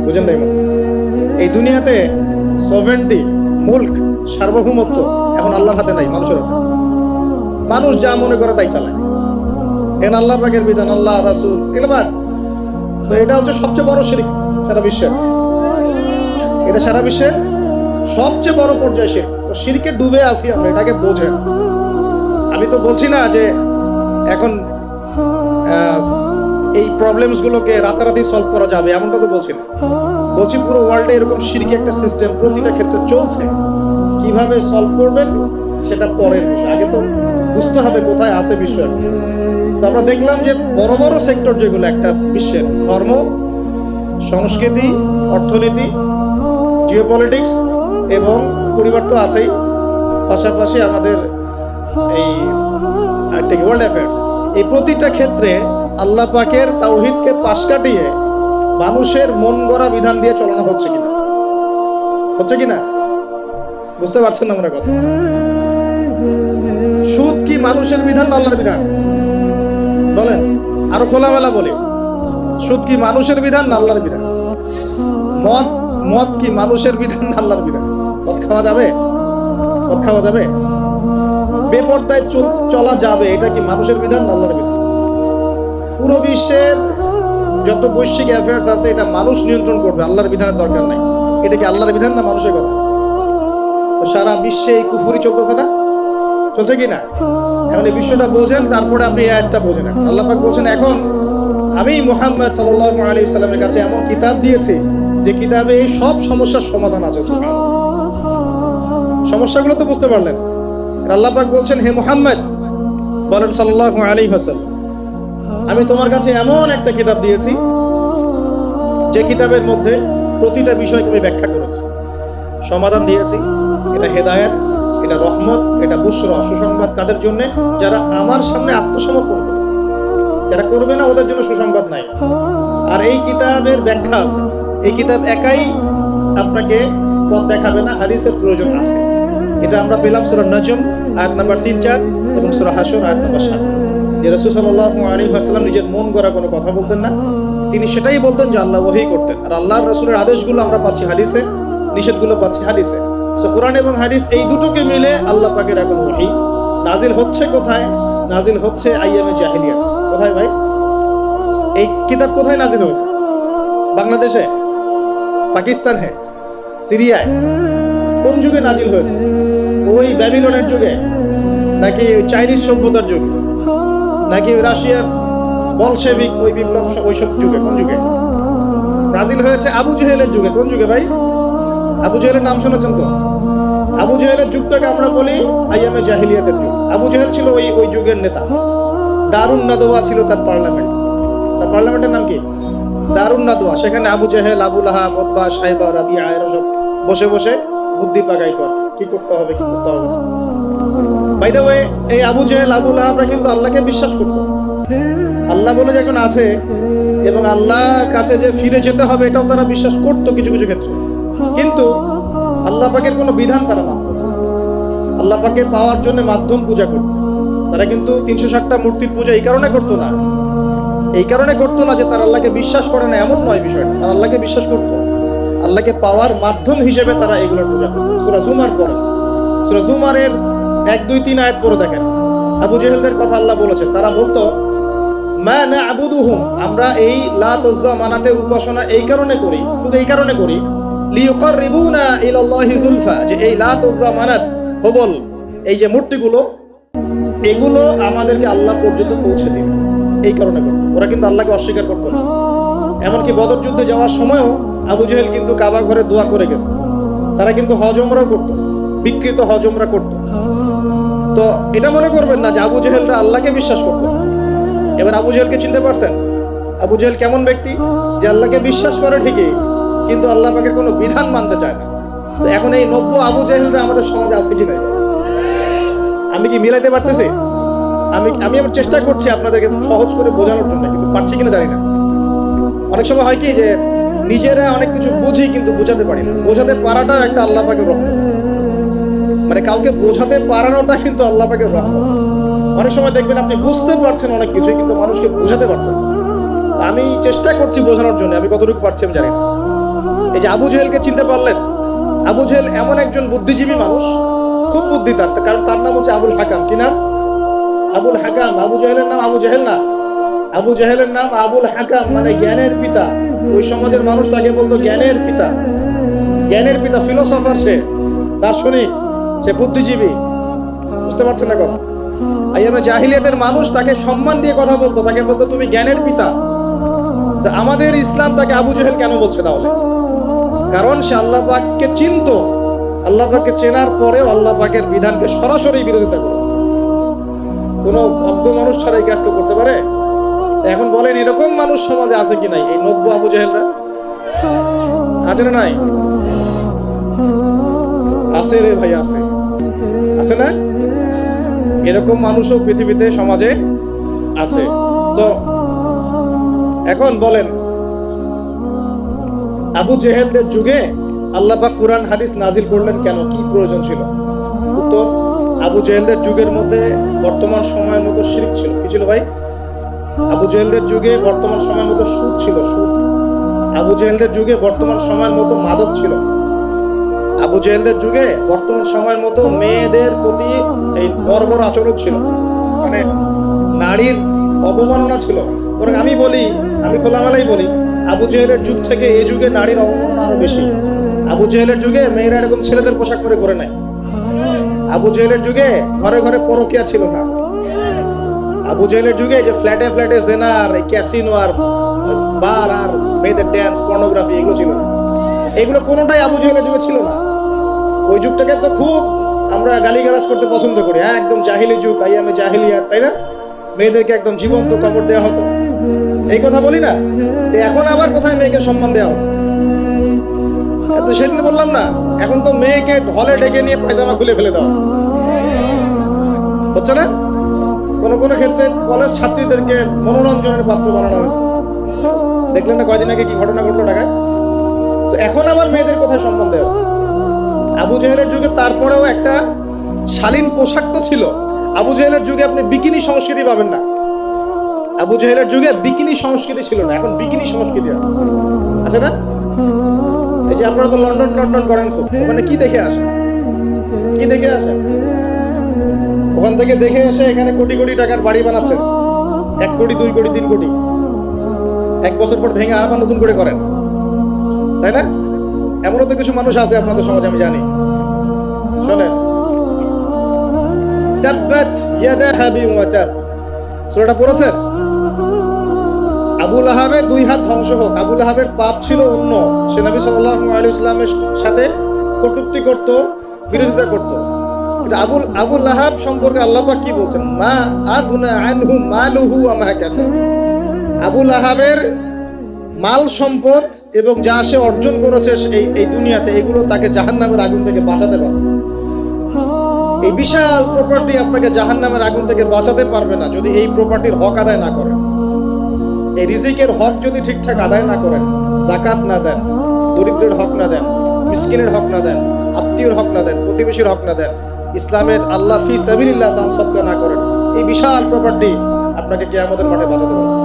বুঝেন নাই? এই দুনিয়াতে সভেন্টি মুল্ক সার্বভৌমত্ব এখন আল্লাহর হাতে নাই, মানুষের হাতে। মানুষ যা মনে করে তাই চালায়। এখন আল্লাহ পাকের বিধান, আল্লাহ রাসূল এগুলো, তো এটা হচ্ছে সবচেয়ে বড় শিরক সারা বিশ্বের। এটা সারা বিশ্বের সবচেয়ে বড় পর্যায়ে শিরক। তো শিরকে ডুবে আছি আমরা, এটাকে বোঝেন। আমি তো বলছি না যে এখন এই প্রবলেমস গুলোকে রাতারাতি সলভ করা যাবে, এমনটা তো বলছি না। বলছি পুরো ওয়ার্ল্ডে এরকম শিরকি একটা সিস্টেম প্রতিটা ক্ষেত্রে চলছে। কিভাবে সলভ করবেন সেটা পরের বিষয়, আগে তো বুঝতে হবে কোথায় আছে বিষয়। তো আমরা দেখলাম যে বড় বড় সেক্টর যেগুলো একটা বিশ্বের, ধর্ম, সংস্কৃতি, অর্থনীতি, জিওপলিটিক্স এবং পরিবার তো আছেই, পাশাপাশি আমাদের এই আরেকটা ওয়ার্ল্ড অ্যাফেয়ার্স, এই প্রতিটা ক্ষেত্রে আল্লাহ পাকের তাওহীদকে পাশ কাটিয়ে মানুষের মন গড়া বিধান দিয়ে চলানো হচ্ছে কিনা, হচ্ছে কিনা বুঝতে পারছেন না আমরা কথা? সুদ কি মানুষের বিধান না আল্লাহর বিধান? বলেন, আরো খোলামেলা বলি, সুদ কি মানুষের বিধান না আল্লাহর বিধান? মদ কি মানুষের বিধান না আল্লাহর বিধান? মদ খাওয়া যাবে? মদ খাওয়া যাবে? বেপরদায় চলা যাবে, এটা কি মানুষের বিধান না আল্লাহর বিধান? পুরো বিশ্বের যত বৈশ্বিক অ্যাফেয়ার্স আছে এটা মানুষ নিয়ন্ত্রণ করবে, আল্লাহর বিধানের দরকার নাই। এটা কি আল্লাহর বিধান না মানুষের কথা? তো সারা বিশ্বে এই কুফুরি চলতেছে না, চলছে কি না? এখন এই বিশ্বটা বোঝেন, তারপরে আপনি এই আয়াতটা বোঝেন। আল্লাহ পাক বলছেন, এখন আমি মুহাম্মদ সাল্লাল্লাহু আলাইহি সাল্লামের কাছে এমন কিতাব দিয়েছি যে কিতাবে এই সব সমস্যার সমাধান আছে। সমস্যাগুলো তো বুঝতে পারলেন? আল্লাহ পাক বলছেন, হে মুহাম্মদ বলেন সাল্লাল্লাহু আলাইহি ওয়াসাল্লাম, আমি তোমার কাছে এমন একটা কিতাব দিয়েছি যে কিতাবের মধ্যে প্রতিটা বিষয়কে আমি ব্যাখ্যা করেছি, সমাধান দিয়েছি। এটা হেদায়েত, এটা রহমত, এটা বুশরা, সুসংবাদ তাদের জন্য যারা আমার সামনে আত্মসমর্পণ করবে। যারা করবে না ওদের জন্য সুসংবাদ নাই। আর এই কিতাবের ব্যাখ্যা আছে। এই কিতাব একাই আপনাকে পথ দেখাবে না, হাদিসের প্রয়োজন আছে। এটা আমরা পেলাম সূরা নজম আয়াত নাম্বার 3-4 এবং সূরা হাশর আয়াত নাম্বার 7। যে রাসূল সাল্লাল্লাহু আলাইহি ওয়াসাল্লাম নিজের মন গড়া কোনো কথা বলতেন না, তিনি সেটাই বলতেন যে আল্লাহ ওহী করতেন। আর আল্লাহর রাসূলের আদেশগুলো আমরা পাচ্ছি হাদিসে, নিষেধগুলো পাচ্ছি হাদিসে। সো কোরআন এবং হাদিস এই দুটোকে মিলে আল্লাহ পাকের এখন ওহী নাজিল হচ্ছে। কোথায় নাজিল হচ্ছে? আইয়ামে জাহিলিয়াত। কোথায় ভাই? এই কিতাব কোথায় নাজিল হয়েছে? বাংলাদেশে, পাকিস্তানে, সিরিয়ায়? কোন যুগে নাজিল হয়েছে? ওই ব্যাবিলনের যুগে, নাকি চাইনিজ সভ্যতার যুগে, নাকি রাশিয়ার বলশেভিক ওই বিপ্লব ওইসব যুগে? কোন যুগে নাজিল হয়েছে? আবু জেহেলের যুগে। কোন যুগে ভাই? আবু জেহেলের নাম শুনেছেন তো? আবু জেহেলের যুগটাকে আমরা বলি আইয়ামে জাহিলিয়াতের যুগ। আবু জেহেল ছিল ওই যুগের নেতা। দারুন নাদওয়া ছিল তার পার্লামেন্ট। তার পার্লামেন্টের নাম কি? দারুন নাদওয়া। সেখানে আবু জেহেল, আবু লাহাব, উতবা, শাইবা, রাবিয়া এরা সব বসে বসে বুদ্ধি পাকাইতো, কি করতে হবে কি করতে হবে। বাই দ্য ওয়ে, এই আবু জেহেল, আবু লাহাবরা কিন্তু আল্লাহকে বিশ্বাস করতো। আল্লাহ বলে যে এখন আছে এবং আল্লাহর কাছে যে ফিরে যেতে হবে এটাও তারা বিশ্বাস করতো কিছু কিছু ক্ষেত্রে। কিন্তু আল্লাহ পাকের কোনো বিধান তারা মানত না। আল্লাহ পাকে পাওয়ার জন্য মাধ্যম পূজা করত। তারা কিন্তু 360টা মূর্তির পূজা এই কারণে করতো না, যে তারা আল্লাহকে বিশ্বাস করে না, এমন নয় বিষয়টা। তারা আল্লাহকে বিশ্বাস করত, আল্লাহকে পাওয়ার মাধ্যম হিসেবে তারা এগুলোর পূজা করত। সূরা জুমার পড়েন, সূরা জুমারের 1, 2, 3 আয়াত পড়ে দেখেন। আবু জেহেলদের কথা আল্লাহ বলেছেন। তারা বলতো, মা না'বুদুহুম, আমরা এই লাত উজ্জা মানাতের উপাসনা এই কারণে করি, শুধু এই কারণে করি, লিয়ুকাররিবুনা ইলাল্লাহি যুলফা, যে এই লাত উজ্জা মানাত হবল, এই যে মূর্তিগুলো, এগুলো আমাদেরকে আল্লাহ পর্যন্ত পৌঁছে দিবে, এই কারণে করত। ওরা কিন্তু আল্লাহকে অস্বীকার করতো না। এমনকি বদর যুদ্ধে যাওয়ার সময়ও আবু জেহেল কিন্তু কাবা ঘরে দোয়া করে গেছে। তারা কিন্তু হজ উমরা করত, বিকৃত হজ উমরা করত। তো এটা মনে করবেন না যে আবু জেহেলরা আল্লাহকে বিশ্বাস করতো না। এবার আবু জেহেলকে চিনতে পারছেন? আবু জেহেল কেমন ব্যক্তি? যে আল্লাহকে বিশ্বাস করে ঠিকই, কিন্তু আল্লাহ পাকের কোনো বিধান মানতে চায় না। তো এখন এই 90 আবু জেহেলরা আমাদের সমাজে আছে কি নাই? আমি কি মিলাইতে পারতেছি? আমি আমার চেষ্টা করছি আপনাদেরকে সহজ করে বোঝানোর জন্য, কিন্তু পারছি কিনা জানি না। অনেক সময় হয় কি যে নিজেরা অনেক কিছু বুঝি কিন্তু বোঝাতে পারি না। বোঝাতে পারাটা একটা আল্লাহ পাকের রহমত। মানে কাউকে বোঝাতে পারানোটা কিন্তু আল্লাহ পাকের রহমত। অনেক সময় দেখবেন আপনি বুঝতে পারছেন অনেক কিছু, কিন্তু মানুষকে বোঝাতে পারছেন। আমি চেষ্টা করছি বোঝানোর জন্য, আমি কতটুকু পারছি আমি জানি না। এই যে আবু জেহেলকে চিনতে পারলেন? আবু জেহেল এমন একজন বুদ্ধিজীবী মানুষ, খুব বুদ্ধি তার, কারণ তার নাম হচ্ছে আবুল হাকাম। কি নাম? আবুল হাকাম। আবু জেহেলের নাম আবু জেহেল না, আবু জেহেলের নাম আবুল হাকাম, মানে জ্ঞানের পিতা। ওই সমাজের মানুষ তাকে বলতো জ্ঞানের পিতা, জ্ঞানের পিতা, ফিলোসফার, সে দার্শনিক, সে বুদ্ধিজীবী। বুঝতে পারছেন না কথা? আইয়ামে জাহিলিয়াতের মানুষ তাকে সম্মান দিয়ে কথা বলতো, তাকে বলতো তুমি জ্ঞানের পিতা। তা আমাদের ইসলাম তাকে আবু জেহেল কেন বলছে তাহলে? কারণ সে আল্লাহ পাককে চিনতো, আল্লাহ পাককে চেনার পরেও আল্লাহ পাকের বিধানকে সরাসরি বিরোধিতা করেছে। কোন অজ্ঞ মানুষ ছাড়া এই কাজকে করতে পারে? এখন বলেন এরকম মানুষ সমাজে আছে কি নাই? এই নব্য আবু জেহেলরা আছে না নাই? আছে রে ভাই, আছে, আছে না? এরকম মানুষও পৃথিবীতে সমাজে আছে। তো এখন বলেন আবু জেহেলদের যুগে আল্লাহ পাক কুরআন হাদিস নাজিল করলেন কেন? কি প্রয়োজন ছিল? উত্তর, আবু জেহেলদের যুগের মধ্যে বর্তমান সময়ের মতো শিরক ছিল। কি ছিল ভাই? আবু জেহেলদের যুগে বর্তমান সময়ের মতো সুদ ছিল, সুদ। আবু জেহেলদের যুগে বর্তমান সময়ের মতো মাদক ছিল। আবু জেহেলদের যুগে বর্তমান সময়ের মতো মেয়েদের প্রতি এই বর্বর আচরণ ছিল, মানে নারীর অবমাননা ছিল। বরং আমি বলি, আমি খোলামেলাই বলি, আবু জেহেলের যুগ থেকে এই যুগে নারীর অবমাননা আরো বেশি। আবু জেহেলের যুগে মেয়েরা এরকম ছেলেদের পোশাক পরে ঘোরে নাই। আবু জেহেলের যুগে ঘরে ঘরে পরকিয়া ছিল না। আবু জেহেলের যুগে যে ফ্ল্যাটে ফ্ল্যাটে জেনা আর ক্যাসিনো আর বার আর মেয়েদের ড্যান্স, পর্নোগ্রাফি, এগুলো ছিল না। এগুলো কোনোটাই আবু জেহেলের যুগে ছিল না। ওই যুগটাকে তো খুব আমরা গালিগালাজ করতে পছন্দ করি, হ্যাঁ, একদম জাহিলি যুগ, আইয়ামে জাহিলিয়াত, তাই না? মেয়েদেরকে একদম জীবন্ত কবর দেওয়া হতো, এই কথা বলি না? এখন আবার কোথায় মেয়েকে সম্মান দেওয়া হচ্ছে? এত সেদিন বললাম না, এখন তো মেয়েকে হলে ডেকে নিয়ে পায়জামা খুলে ফেলে দেওয়া হচ্ছে না? কোন কোন ক্ষেত্রে কলেজ ছাত্রীদেরকে মনোরঞ্জনের পাত্র বানানো হয়েছে। দেখলেন না কয়দিন আগে কি ঘটনা ঘটলো ঢাকায়? তো এখন আবার মেয়েদের কোথায় সম্মান দেওয়া হচ্ছে? আবু জেহেলের যুগে তারপরেও একটা শালীন পোশাক তো ছিল। আবু জেহেলের যুগে আপনি বিকিনি সংস্কৃতি পাবেন না। আবু জেহেলের যুগে বিকিনি সংস্কৃতি ছিল না, এখন বিকিনি সংস্কৃতি আছে না? এই যে আপনারা তো লন্ডন লন্ডন করেন খুব, ওখানে কি দেখে আসেন? কি দেখে আসেন? ওখান থেকে দেখে এসে এখানে কোটি কোটি টাকার বাড়ি বানাচ্ছেন, 1 কোটি 2 কোটি 3 কোটি, 1 বছর পর ভেঙে আবার নতুন করে করেন, তাই না? এমনও তো কিছু মানুষ আছে আপনাদের সমাজে, আমি জানি। শোনেন, তাব্বাত ইয়াদা হাবিব ওয়া তাব, সূরাটা পড়েছেন? আবু লাহাবের 2 হাত ধ্বংস হোক। আবু লাহাবের পাপ ছিল অন্য, সে নবী সাল্লাল্লাহু আলাইহি ওয়াসাল্লামের সাথে কটূক্তি করত, বিরোধিতা করত। এটা আবু লাহাব সম্পর্কে আল্লাহ পাক কি বলছেন? মা আগুনা আনহু মালুহু ওয়া মা কাসাব। আবু লাহাবের মাল সম্পদ এবং যা সে অর্জন করেছে এই দুনিয়াতে, এগুলো তাকে জাহান্নামের আগুন থেকে বাঁচাতে পারবে। এই বিশাল প্রপার্টি আপনাকে জাহান্নামের আগুন থেকে বাঁচাতে পারবে না যদি এই প্রপার্টির হক আদায় না করেন। এই রিজিকের হক যদি ঠিকঠাক আদায় না করেন, যাকাত না দেন, দরিদ্রের হক না দেন, মিসকিনের হক না দেন, আত্মীয়র হক না দেন, প্রতিবেশীর হক না দেন, ইসলামের আল্লাহ ফি সাবিলিল্লাহ দান সদকা না করেন, এই বিশাল প্রপার্টি আপনাকে কিয়ামতের মাঠে বাঁচাতে পারবে।